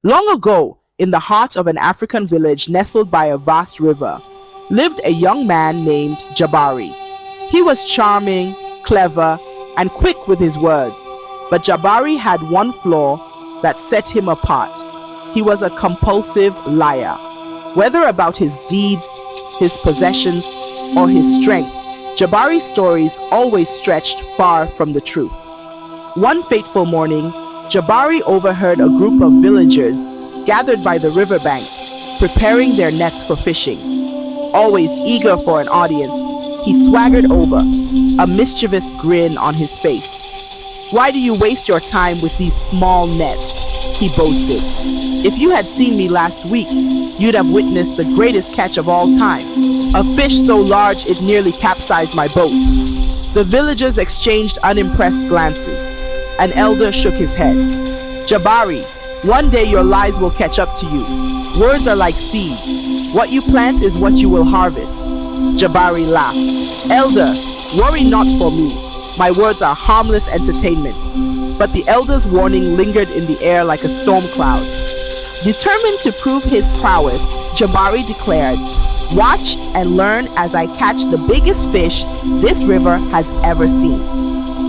Long ago, in the heart of an African village nestled by a vast river, lived a young man named Jabari. He was charming, clever, and quick with his words, but Jabari had one flaw that set him apart. He was a compulsive liar. Whether about his deeds, his possessions, or his strength, Jabari's stories always stretched far from the truth. One fateful morning, Jabari overheard a group of villagers gathered by the riverbank, preparing their nets for fishing. Always eager for an audience, he swaggered over, a mischievous grin on his face. "Why do you waste your time with these small nets?" he boasted. "If you had seen me last week, you'd have witnessed the greatest catch of all time, a fish so large it nearly capsized my boat." The villagers exchanged unimpressed glances. An elder shook his head. "Jabari, one day your lies will catch up to you. Words are like seeds. What you plant is what you will harvest." Jabari laughed. "Elder, worry not for me. My words are harmless entertainment." But the elder's warning lingered in the air like a storm cloud. Determined to prove his prowess, Jabari declared, "Watch and learn as I catch the biggest fish this river has ever seen."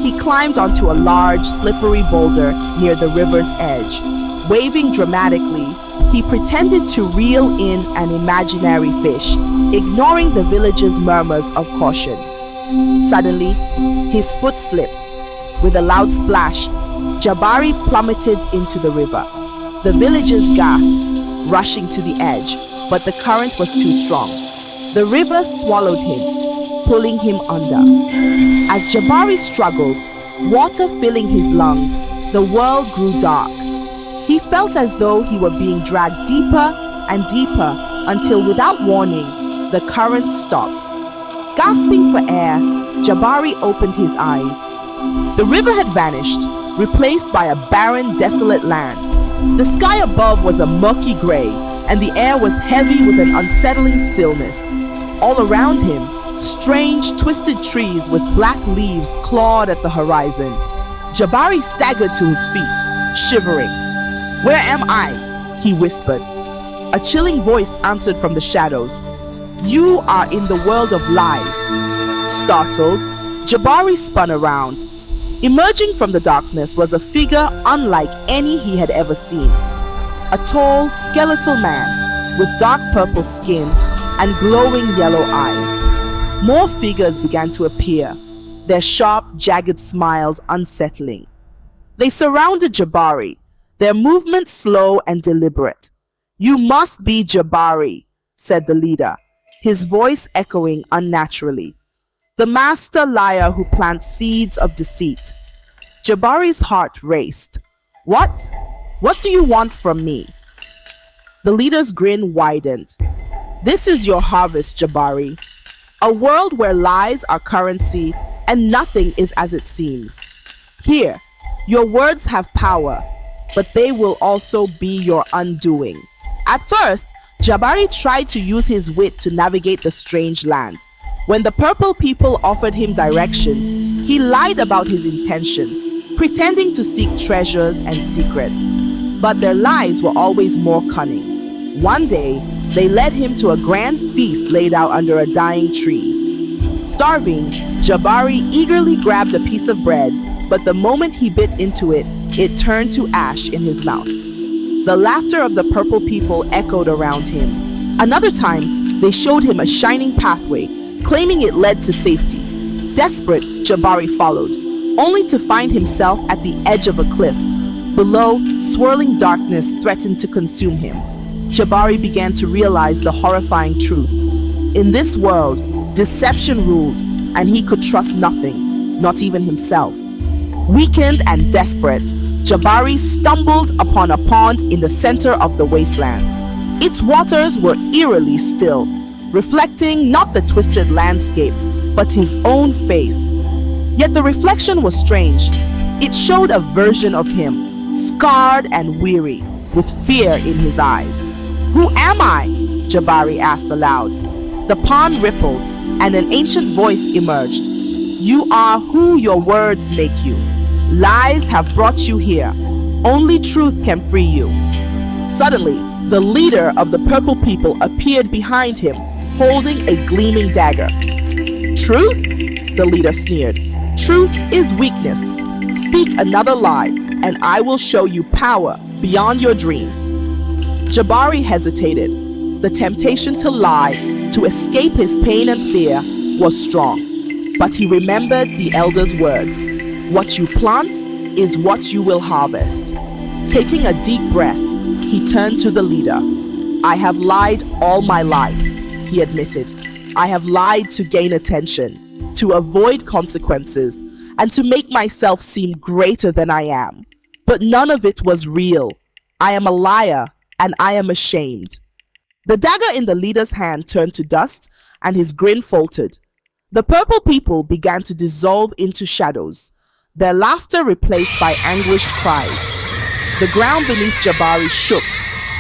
He climbed onto a large, slippery boulder near the river's edge. Waving dramatically, he pretended to reel in an imaginary fish, ignoring the villagers' murmurs of caution. Suddenly, his foot slipped. With a loud splash, Jabari plummeted into the river. The villagers gasped, rushing to the edge, but the current was too strong. The river swallowed him, pulling him under. As Jabari struggled, water filling his lungs, the world grew dark. He felt as though he were being dragged deeper and deeper until, without warning, the current stopped. Gasping for air, Jabari opened his eyes. The river had vanished, replaced by a barren, desolate land. The sky above was a murky gray, and the air was heavy with an unsettling stillness. All around him, strange, twisted trees with black leaves clawed at the horizon. Jabari staggered to his feet, shivering. "Where am I?" he whispered. A chilling voice answered from the shadows. "You are in the world of lies." Startled, Jabari spun around. Emerging from the darkness was a figure unlike any he had ever seen. A tall, skeletal man with dark purple skin and glowing yellow eyes. More figures began to appear, their sharp, jagged smiles unsettling. They surrounded Jabari, their movements slow and deliberate. "You must be Jabari," said the leader, his voice echoing unnaturally. "The master liar who plants seeds of deceit." Jabari's heart raced. "What? What do you want from me?" The leader's grin widened. "This is your harvest, Jabari. A world where lies are currency and nothing is as it seems. Here, your words have power, but they will also be your undoing." At first, Jabari tried to use his wit to navigate the strange land. When the purple people offered him directions, he lied about his intentions, pretending to seek treasures and secrets. But their lies were always more cunning. One day, they led him to a grand feast laid out under a dying tree. Starving, Jabari eagerly grabbed a piece of bread, but the moment he bit into it, it turned to ash in his mouth. The laughter of the purple people echoed around him. Another time, they showed him a shining pathway, claiming it led to safety. Desperate, Jabari followed, only to find himself at the edge of a cliff. Below, swirling darkness threatened to consume him. Jabari began to realize the horrifying truth. In this world, deception ruled, and he could trust nothing, not even himself. Weakened and desperate, Jabari stumbled upon a pond in the center of the wasteland. Its waters were eerily still, reflecting not the twisted landscape, but his own face. Yet the reflection was strange. It showed a version of him, scarred and weary, with fear in his eyes. "Who am I?" Jabari asked aloud. The pond rippled, and an ancient voice emerged. "You are who your words make you. Lies have brought you here. Only truth can free you." Suddenly, the leader of the purple people appeared behind him, holding a gleaming dagger. Truth? The leader sneered. Truth is weakness. Speak another lie, and I will show you power beyond your dreams. Jabari hesitated. The temptation to lie, to escape his pain and fear, was strong. But he remembered the elders' words. What you plant is what you will harvest. Taking a deep breath, he turned to the leader. I have lied all my life, he admitted. I have lied to gain attention, to avoid consequences, and to make myself seem greater than I am. But none of it was real. I am a liar, and I am ashamed. The dagger in the leader's hand turned to dust, and his grin faltered. The purple people began to dissolve into shadows, their laughter replaced by anguished cries. The ground beneath Jabari shook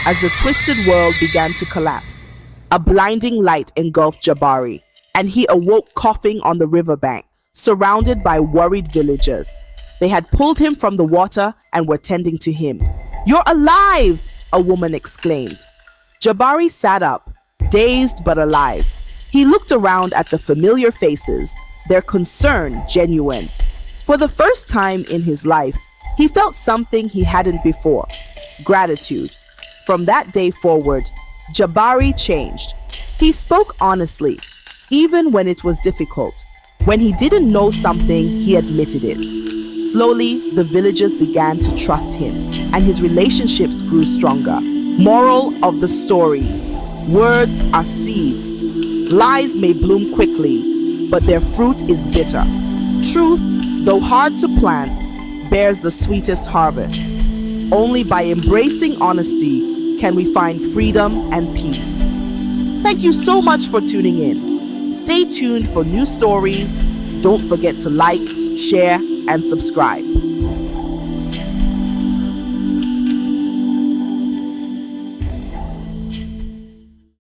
as the twisted world began to collapse. A blinding light engulfed Jabari, and he awoke coughing on the riverbank, surrounded by worried villagers. They had pulled him from the water and were tending to him. You're alive! A woman exclaimed. Jabari sat up, dazed but alive. He looked around at the familiar faces, their concern genuine. For the first time in his life, he felt something he hadn't before: gratitude. From that day forward, Jabari changed. He spoke honestly, even when it was difficult. When he didn't know something, he admitted it. Slowly, the villagers began to trust him, and his relationships grew stronger. Moral of the story: words are seeds. Lies may bloom quickly, but their fruit is bitter. Truth, though hard to plant, bears the sweetest harvest. Only by embracing honesty can we find freedom and peace. Thank you so much for tuning in. Stay tuned for new stories. Don't forget to like, share, and subscribe.